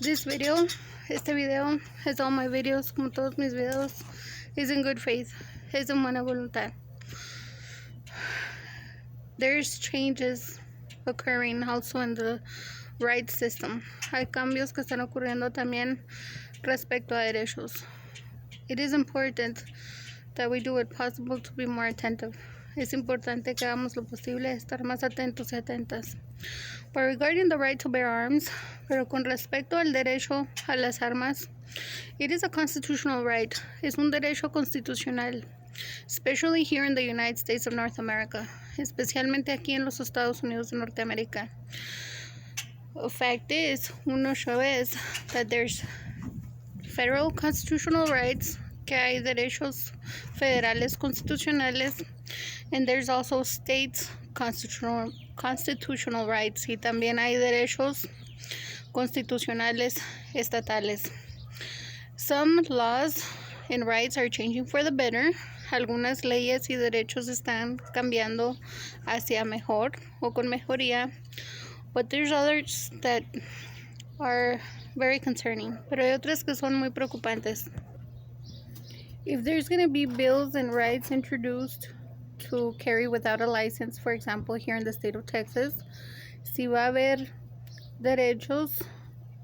Este video es all my videos, como todos mis videos, is in good faith, es en buena voluntad. There's changes occurring also in the rights system. Hay cambios que están ocurriendo también respecto a derechos. It is important that we do it possible to be more attentive. Es importante que hagamos lo posible de estar más atentos y atentas. But regarding the right to bear arms, pero con respecto al derecho a las armas, it is a constitutional right. Es un derecho constitucional, especially here in the United States of North America, especialmente aquí en los Estados Unidos de Norteamérica. The fact is, uno sabe that there's federal constitutional rights, que hay derechos federales constitucionales, and there's also states constitutional rights, y también hay derechos constitucionales estatales. Some laws and rights are changing for the better. Algunas leyes y derechos están cambiando hacia mejor o con mejoría, but there's others that are very concerning. Pero hay otras que son muy preocupantes. If there's going to be bills and rights introduced to carry without a license, for example, here in the state of Texas, si va a haber derechos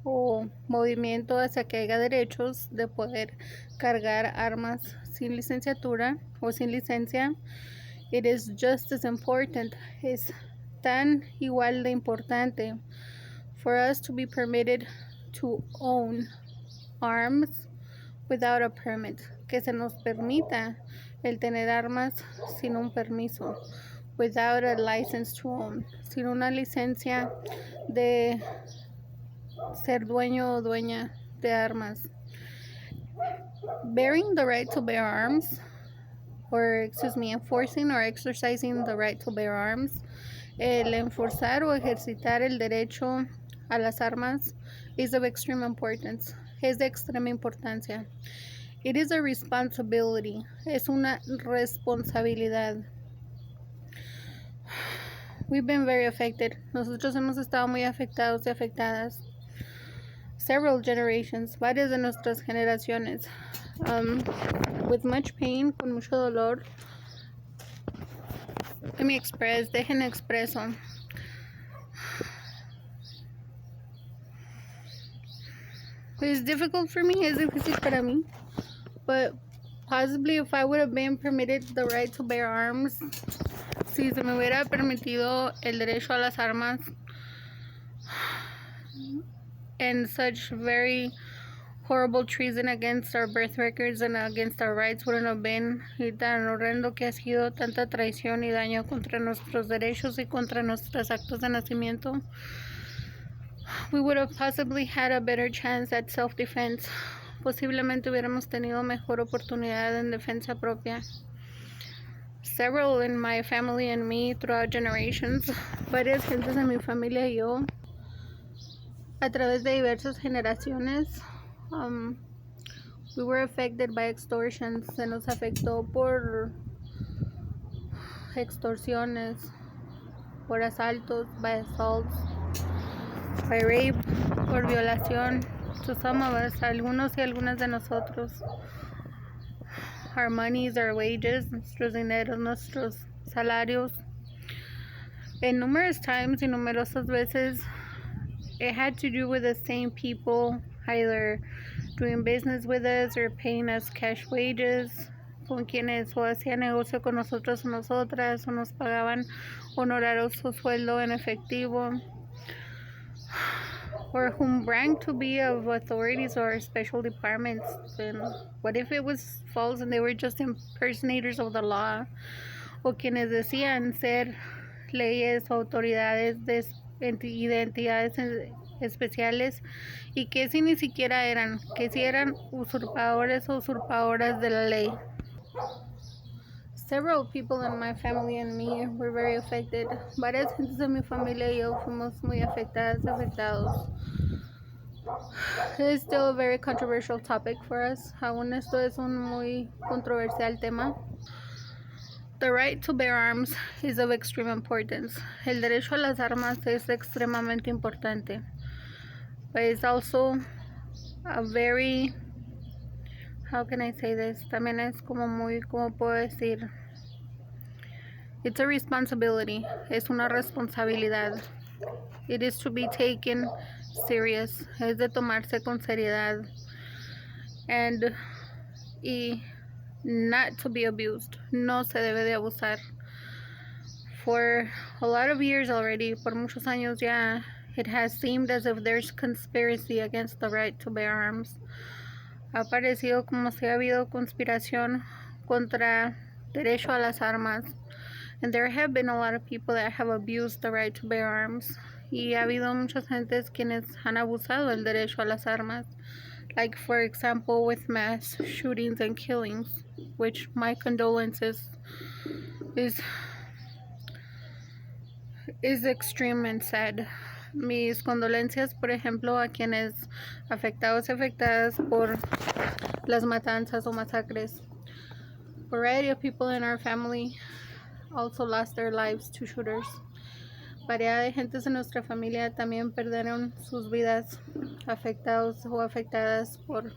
o movimiento hacia que haya derechos de poder cargar armas sin licenciatura o sin licencia, it is just as important, es tan igual de importante for us to be permitted to own arms without a permit, que se nos permita el tener armas sin un permiso, without a license to own, sin una licencia de ser dueño o dueña de armas. Bearing the right to bear arms, enforcing or exercising the right to bear arms, el enforzar o ejercitar el derecho a las armas is of extreme importance, es de extrema importancia. It is a responsibility, es una responsabilidad. We've been very affected. Nosotros hemos estado muy afectados y afectadas. Several generations, varias de nuestras generaciones, with much pain, con mucho dolor. Dejen expreso. It's difficult for me, es difícil para mí. But possibly if I would have been permitted the right to bear arms, si se me hubiera permitido el derecho a las armas, and such very horrible treason against our birth records and against our rights wouldn't have been, y tan horrendo que ha sido tanta traición y daño contra nuestros derechos y contra nuestros actos de nacimiento, we would have possibly had a better chance at self-defense. Posiblemente hubiéramos tenido mejor oportunidad en defensa propia. Several in my family and me throughout generations, varias gentes en mi familia y yo, a través de diversas generaciones, we were affected by extortions. Se nos afectó por extorsiones, por asaltos, by assaults, by rape, por violación. To some of us, algunos y algunas de nosotros, our monies, our wages, nuestros dineros, nuestros salarios, and numerous times y numerosas veces, it had to do with the same people either doing business with us or paying us cash wages, con quienes o hacían negocio con nosotros o nosotras, o nos pagaban honoraroso sueldo en efectivo, or whom bragged to be of authorities or special departments. And what if it was false and they were just impersonators of the law? O quienes decían ser leyes o autoridades de entidades especiales y que si ni siquiera eran, que si eran usurpadores o usurpadoras de la ley. Several people in my family and me were very affected. Varias gentes de mi familia y yo fuimos muy afectados. It is still a very controversial topic for us. Aún esto es un muy controversial tema. The right to bear arms is of extreme importance. El derecho a las armas es extremadamente importante. but it's also a very, how can I say this? También es como muy, ¿cómo puedo decir? It's a responsibility. Es una responsabilidad. It is to be taken serious. Es de tomarse con seriedad. And not to be abused. No se debe de abusar. For a lot of years already, por muchos años ya, it has seemed as if there's conspiracy against the right to bear arms. Ha parecido como si ha habido conspiración contra derecho a las armas. And there have been a lot of people that have abused the right to bear arms. Y ha habido muchas gentes quienes han abusado el derecho a las armas. Like, for example, with mass shootings and killings, which my condolences is extreme and sad. Mis condolencias, por ejemplo, a quienes afectados y afectadas por las matanzas o masacres. A variety of people in our family also lost their lives to shooters. Variedad de gentes en nuestra familia también perdieron sus vidas afectados o afectadas por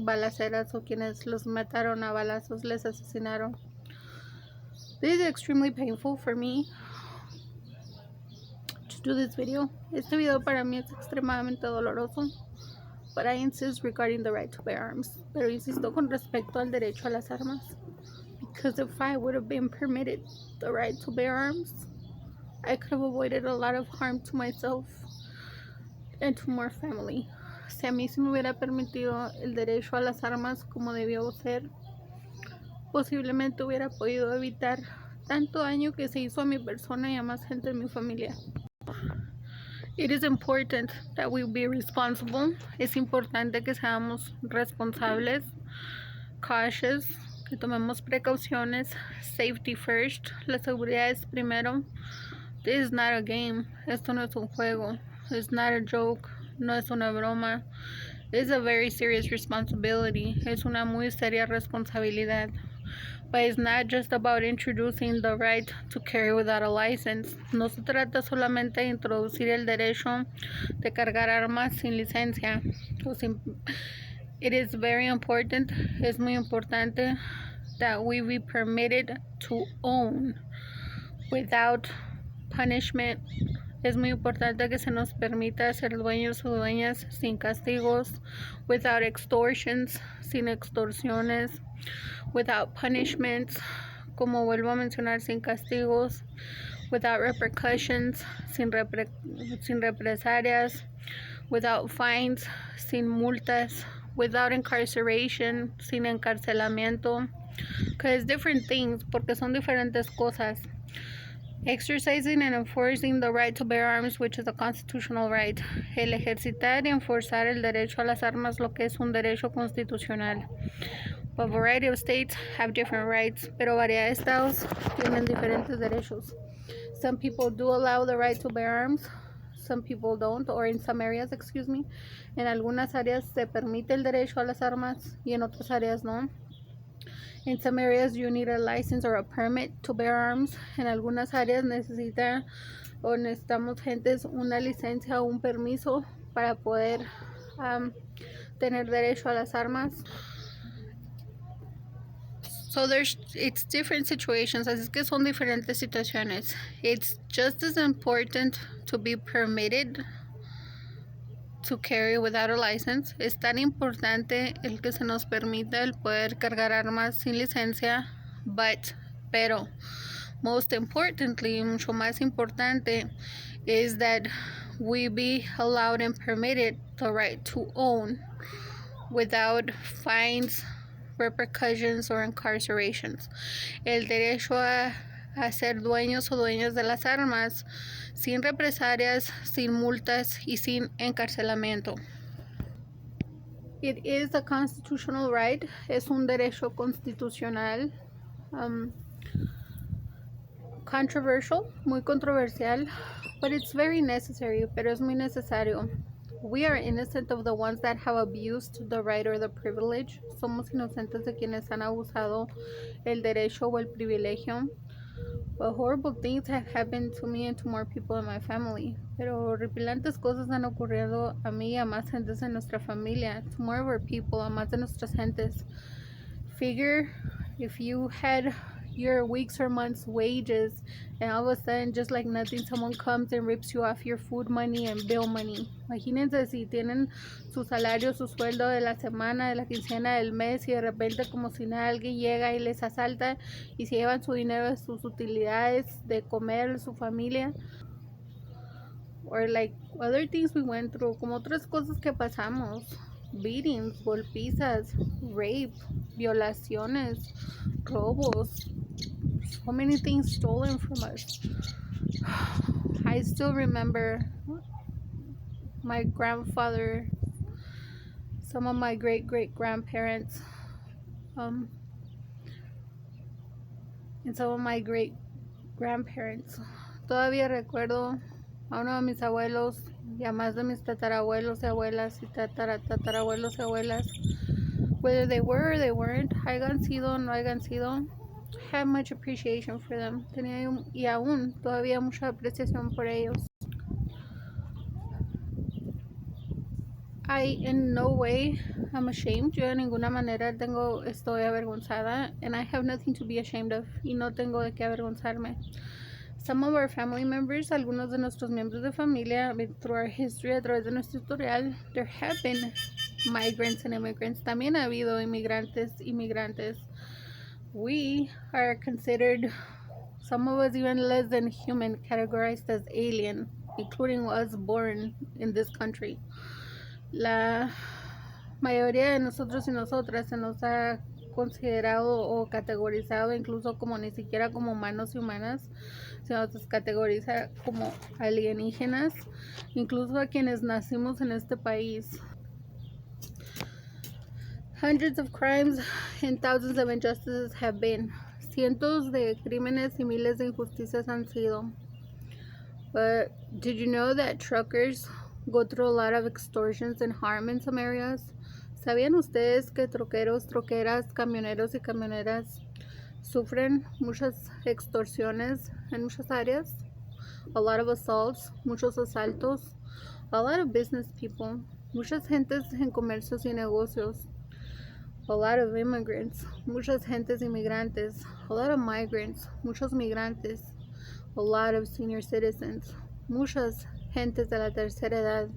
balaceras o quienes los mataron a balazos, les asesinaron. This is extremely painful for me to do this video. Este video para mí es extremadamente doloroso, but I insist regarding the right to bear arms. Pero insisto con respecto al derecho a las armas, because if I would have been permitted the right to bear arms, I could have avoided a lot of harm to myself and to more family. Si a mí se me hubiera permitido el derecho a las armas como debió ser, posiblemente hubiera podido evitar tanto daño que se hizo a mi persona y a más gente en mi familia. It is important that we be responsible. Es importante que seamos responsables, cautious, que tomemos precauciones, safety first, la seguridad es primero. This is not a game. Esto no es un juego. It's not a joke. No es una broma. It's a very serious responsibility. Es una muy seria responsabilidad. But it's not just about introducing the right to carry without a license. No se trata solamente de introducir el derecho de cargar armas sin licencia. It is very important. Es muy importante that we be permitted to own without punishment. Es muy importante que se nos permita ser dueños o dueñas sin castigos, without extortions, sin extorsiones, without punishments, como vuelvo a mencionar, sin castigos, without repercussions, sin represalias, without fines, sin multas, without incarceration, sin encarcelamiento, because different things, porque son diferentes cosas. Exercising and enforcing the right to bear arms, which is a constitutional right. El ejercitar y enforzar el derecho a las armas, lo que es un derecho constitucional. A variety of states have different rights, pero variedad de estados tienen diferentes derechos. Some people do allow the right to bear arms, some people don't, or in some areas, excuse me. En algunas áreas se permite el derecho a las armas y en otras áreas no. In some areas you need a license or a permit to bear arms. En algunas áreas necesitamos gentes una licencia o un permiso para poder tener derecho a las armas. So it's different situations, así es que son diferentes situaciones. It's just as important to be permitted to carry without a license. Es tan importante el que se nos permita el poder cargar armas sin licencia, pero most importantly, mucho más importante, is that we be allowed and permitted the right to own without fines, repercussions or incarcerations. El derecho a ser dueños o dueñas de las armas sin represalias, sin multas y sin encarcelamiento. It is a constitutional right. Es un derecho constitucional. Controversial, muy controversial, but it's very necessary, pero es muy necesario. We are innocent of the ones that have abused the right or the privilege. Somos inocentes de quienes han abusado el derecho o el privilegio. But horrible things have happened to me and to more people in my family. Pero horripilantes cosas han ocurrido a mí y a más gentes en nuestra familia, to more of our people, a más de nuestras gentes. Figure if you had your weeks or months wages and all of a sudden, just like nothing, someone comes and rips you off your food money and bill money. Imagínense si tienen su salario, su sueldo de la semana, de la quincena, del mes, y de repente como si nada alguien llega y les asalta y se llevan su dinero, sus utilidades de comer, su familia. Or like other things we went through, como otras cosas que pasamos. Beatings, golpizas, rape, violaciones, robos, so many things stolen from us. I still remember my grandfather, some of my great grandparents, and some of my great grandparents. Todavía recuerdo a uno de mis abuelos y a más de mis tatarabuelos y abuelas y tatarabuelos y abuelas, whether they were or they weren't, hayan sido o no hayan sido, had much appreciation for them. Tenía y aún todavía mucha apreciación por ellos. I in no way am ashamed. Yo de ninguna manera estoy avergonzada, and I have nothing to be ashamed of. Y no tengo de qué avergonzarme. Some of our family members, algunos de nuestros miembros de familia, through our history, a través de nuestro historial, there have been migrants and immigrants. También ha habido inmigrantes. We are considered, some of us even less than human, categorized as alien, including us born in this country. La mayoría de nosotros y nosotras se nos ha considerado o categorizado incluso como ni siquiera como humanos y humanas, se nos categoriza como alienígenas, incluso a quienes nacimos en este país. Hundreds of crimes and thousands of injustices have been. Cientos de crímenes y miles de injusticias han sido. But did you know that truckers go through a lot of extortions and harm in some areas? ¿Sabían ustedes que troqueros, troqueras, camioneros y camioneras sufren muchas extorsiones en muchas áreas? A lot of assaults, muchos asaltos, a lot of business people, muchas gentes en comercios y negocios, a lot of immigrants, muchas gentes inmigrantes, a lot of migrants, muchos migrantes, a lot of senior citizens, muchas gentes de la tercera edad,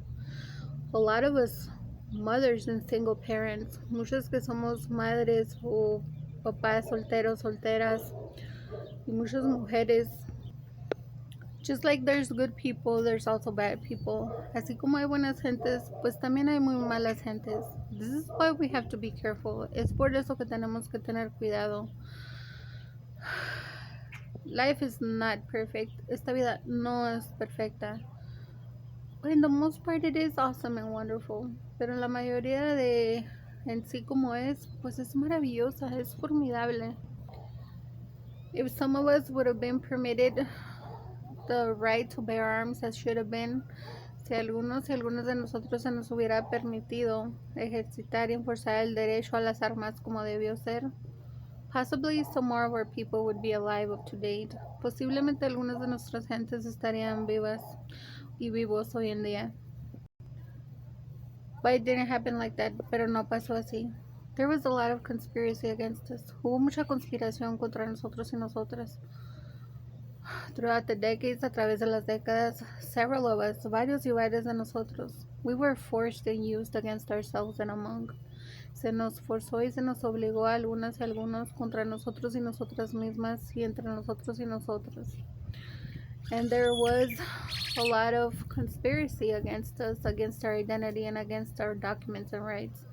a lot of us mothers and single parents, muchas que somos madres o papás solteros, solteras, y muchas mujeres. Just like there's good people, there's also bad people. Así como hay buenas gentes, pues también hay muy malas gentes. This is why we have to be careful. Es por eso que tenemos que tener cuidado. Life is not perfect. Esta vida no es perfecta. But in the most part it is awesome and wonderful. Pero la mayoría de en sí como es, pues es maravillosa, es formidable. If some of us would have been permitted the right to bear arms as should have been, si algunos y algunas de nosotros se nos hubiera permitido ejercitar y enforzar el derecho a las armas como debió ser, possibly some more of our people would be alive up to date. Posiblemente algunas de nuestras gentes estarían vivas y vivos hoy en día. But it didn't happen like that, pero no pasó así. There was a lot of conspiracy against us. Hubo mucha conspiración contra nosotros y nosotras. Throughout the decades, a través de las décadas, several of us, varios y varias de nosotros, we were forced and used against ourselves and among. Se nos forzó y se nos obligó a algunas y algunos contra nosotros y nosotras mismas y entre nosotros y nosotras. And there was a lot of conspiracy against us, against our identity and against our documents and rights.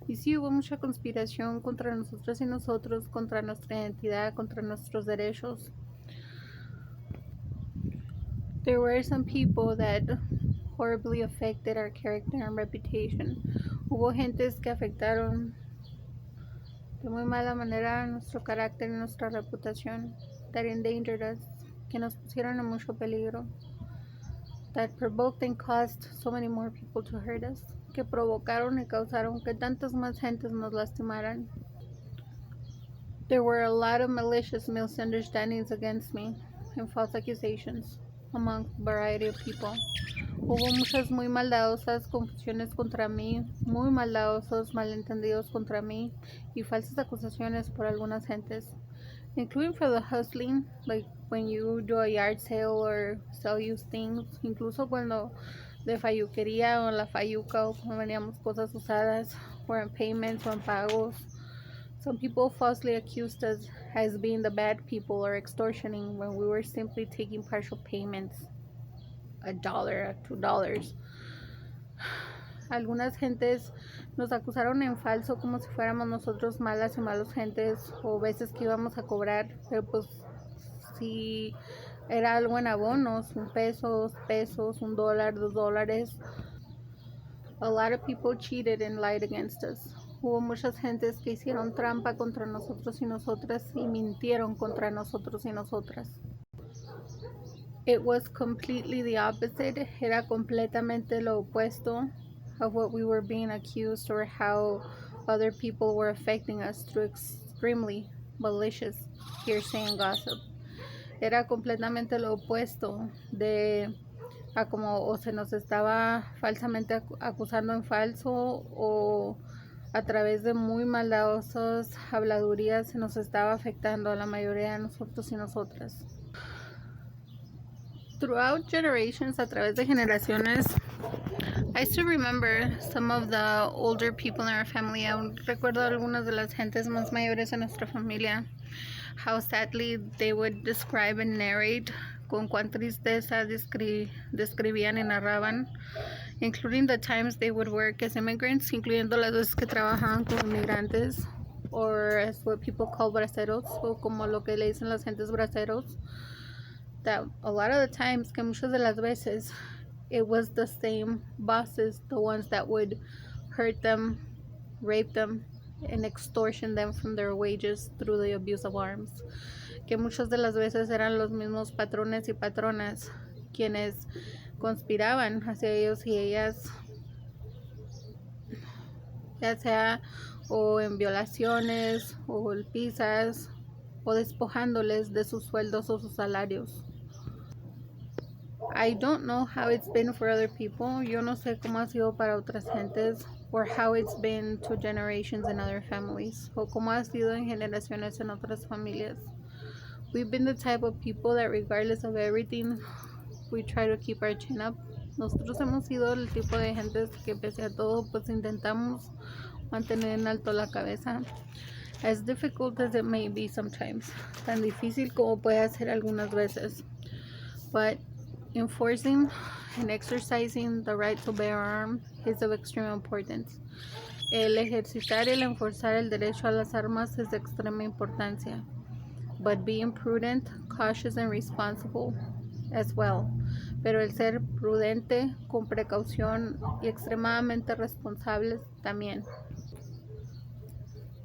Y sí hubo mucha conspiración contra nosotros y nosotros, contra nuestra identidad, contra nuestros derechos. There were some people that horribly affected our character and reputation. Hubo gentes que afectaron de muy mala manera nuestro carácter y nuestra reputación, that endangered us, que nos pusieron en mucho peligro, that provoked and caused so many more people to hurt us, que provocaron y causaron que tantas más gentes nos lastimaran. There were a lot of malicious misunderstandings against me. and false accusations among a variety of people. Hubo muchas muy maldadosas confusiones contra mí, muy maldadosos malentendidos contra mí y falsas acusaciones por algunas gentes, including for the hustling, like when you do a yard sale or sell used things, incluso cuando de falluquería o la falluca o cuando veníamos cosas usadas, or in payments o en pagos. Some people falsely accused us as being the bad people or extortioning when we were simply taking partial payments, $1, $2. Algunas gentes nos acusaron en falso como si fuéramos nosotros malas y malos gentes o veces que íbamos a cobrar, pero pues si era algo en abonos, $1, $2, $1, $2. A lot of people cheated and lied against us. Hubo muchas gentes que hicieron trampa contra nosotros y nosotras y mintieron contra nosotros y nosotras. It was completely the opposite. Era completamente lo opuesto of what we were being accused or how other people were affecting us through extremely malicious hearsay and gossip. Era completamente lo opuesto de a como o se nos estaba falsamente acusando en falso o a través de muy maldadosas habladurías se nos estaba afectando a la mayoría de nosotros y nosotras. Throughout generations, a través de generaciones, I still remember some of the older people in our family. Aún recuerdo algunas de las gentes más mayores de nuestra familia, how sadly they would describe and narrate, con cuán tristeza describían y narraban, including the times they would work as immigrants, incluyendo las veces que trabajaban como inmigrantes, or as what people call braceros, o como lo que le dicen las gentes braceros. That a lot of the times, que muchas de las veces, it was the same bosses, the ones that would hurt them, rape them, and extortion them from their wages through the abuse of arms. Que muchas de las veces eran los mismos patrones y patronas quienes conspiraban hacia ellos y ellas, ya sea o en violaciones o golpizas o despojándoles de sus sueldos o sus salarios. I don't know how it's been for other people. Yo no sé cómo ha sido para otras gentes, or how it's been to generations in other families, o cómo ha sido en generaciones en otras familias. We've been the type of people that regardless of everything, we try to keep our chin up. Nosotros hemos sido el tipo de gentes que pese a todo, pues intentamos mantener en alto la cabeza. As difficult as it may be sometimes. Tan difícil como puede ser algunas veces. But enforcing and exercising the right to bear arms is of extreme importance. El ejercitar y el enforzar el derecho a las armas es de extrema importancia. But being prudent, cautious and responsible as well. Pero el ser prudente, con precaución y extremadamente responsables también.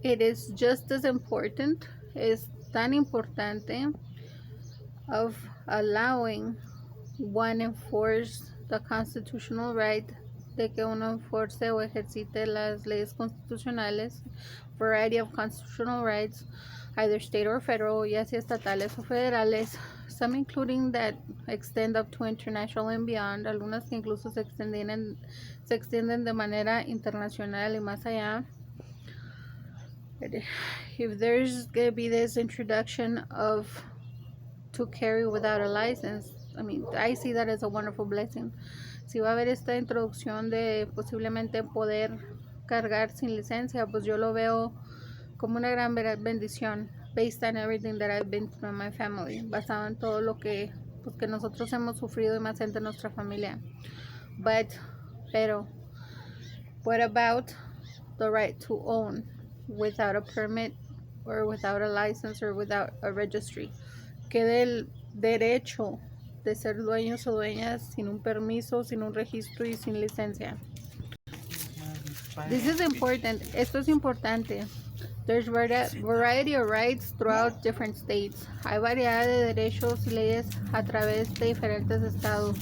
It is just as important, es tan importante of allowing one enforce the constitutional right, de que uno enforce o ejercite las leyes constitucionales, variety of constitutional rights, either state or federal, ya sea estatales o federales, some including that extend up to international and beyond, algunas que incluso se extienden de manera internacional y más allá. If there's gonna be this introduction of to carry without a license, I mean, I see that as a wonderful blessing. Si va a haber esta introducción de posiblemente poder cargar sin licencia, pues yo lo veo como una gran bendición, based on everything that I've been through in my family, basado en todo lo que, pues, que nosotros hemos sufrido y más gente en nuestra familia. Pero, what about the right to own without a permit or without a license or without a registry? ¿Qué del derecho de ser dueños o dueñas sin un permiso, sin un registro y sin licencia? This is important. Esto es importante. There's variety of rights throughout different states. Hay variedad de derechos y leyes a través de diferentes estados.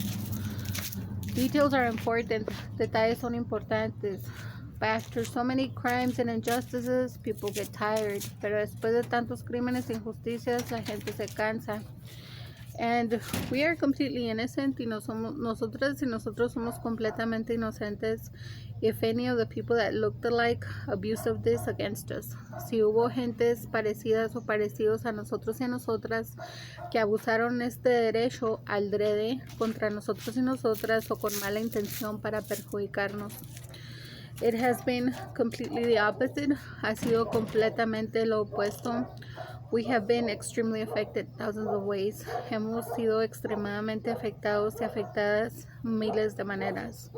Details are important. Detalles son importantes. But after so many crimes and injustices, people get tired. Pero después de tantos crímenes e injusticias, la gente se cansa. And we are completely innocent, y no somos, nosotras y nosotros somos completamente inocentes if any of the people that looked alike abused this against us. Si hubo gentes parecidas o parecidos a nosotros y a nosotras que abusaron este derecho al drede contra nosotros y nosotras o con mala intención para perjudicarnos. It has been completely the opposite. Ha sido completamente lo opuesto. We have been extremely affected thousands of ways. Hemos sido extremadamente afectados y afectadas miles de maneras.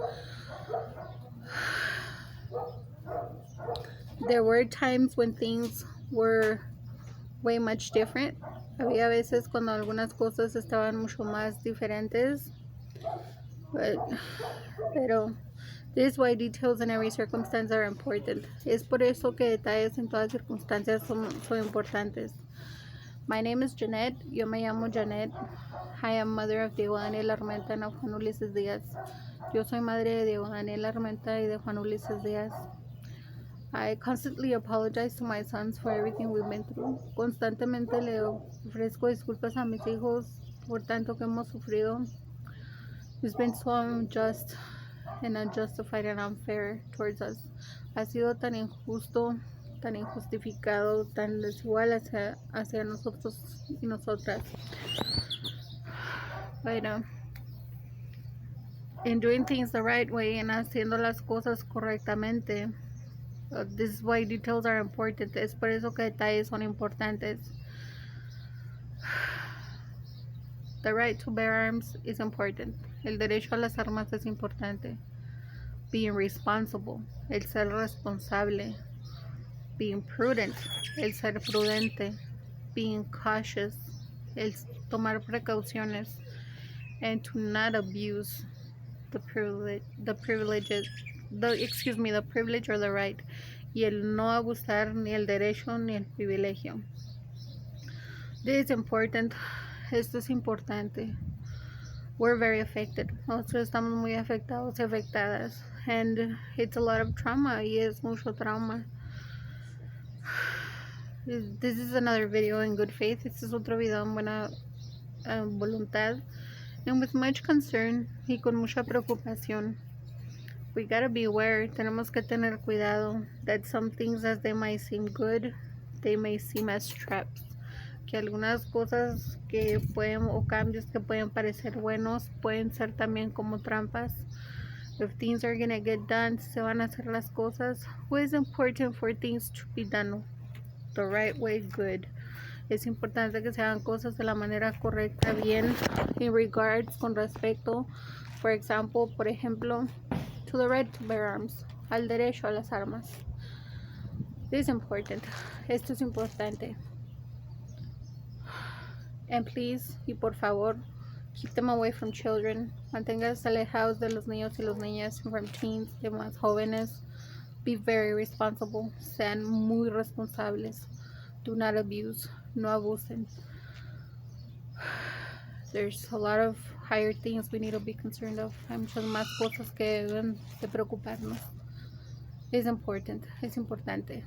There were times when things were way much different. Había veces cuando algunas cosas estaban mucho más diferentes. Pero this is why details in every circumstance are important. Es por eso que detalles en todas circunstancias son importantes. My name is Janet. Yo me llamo Janet. I am mother of Diego Daniel Armenta and of Juan Ulises Díaz. Yo soy madre de Diego Daniel Armenta y de Juan Ulises Díaz. I constantly apologize to my sons for everything we've been through. Constantemente le ofrezco disculpas a mis hijos por tanto que hemos sufrido. It's been so unjust and unjustified and unfair towards us. Ha sido tan injusto, tan injustificado, tan desigual hacia nosotros y nosotras. But in doing things the right way, en haciendo las cosas correctamente, this is why details are important. Es por eso que detalles son importantes. The right to bear arms is important. El derecho a las armas es importante. Being responsible, el ser responsable. Being prudent, el ser prudente. Being cautious, el tomar precauciones. And to not abuse the privilege or the right. Y el no abusar ni el derecho ni el privilegio. This is important. Esto es importante. We're very affected. Nosotros estamos muy afectados y afectadas. And it's a lot of trauma. Y es mucho trauma. This is another video in good faith. Este es otro video en buena voluntad. And with much concern y con mucha preocupación. We gotta be aware. Tenemos que tener cuidado. That some things, as they might seem good, they may seem as traps. Que algunas cosas que pueden, o cambios que pueden parecer buenos, pueden ser también como trampas. If things are gonna get done, se van a hacer las cosas. What is important for things to be done the right way, good. Es importante que se hagan cosas de la manera correcta, bien, in regards, con respecto, por ejemplo, to the right to bear arms, al derecho a las armas. This is important. Esto es importante. And please, y por favor, keep them away from children. Manténganse alejados de los niños y las niñas, from teens, de más jóvenes. Be very responsible. Sean muy responsables. Do not abuse. No abusen. There's a lot of higher things we need to be concerned of. Hay muchas más cosas que deben de preocuparnos. Es importante.